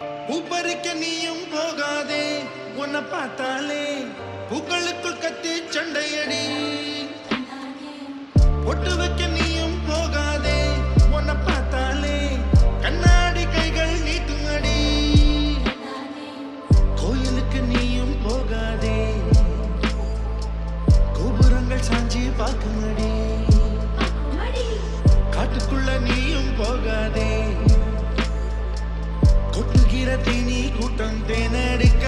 பூப்பறிக்க நீயும் போகாதே உன்னை பார்த்தாலே பூக்களுக்குள் கத்தி சண்டையடி பொட்டு வைக்க நீயும் போகாதே உன்னை பார்த்தாலே கண்ணாடி கைகள் நீட்டும் அடி கோயிலுக்கு நீயும் போகாதே கோபுரங்கள் சாஞ்சி பார்க்கும் அடி காட்டுக்குள்ள நீயும் போகாதே கொட்டுகிற தேனி கூட்டம் தேனடிக்க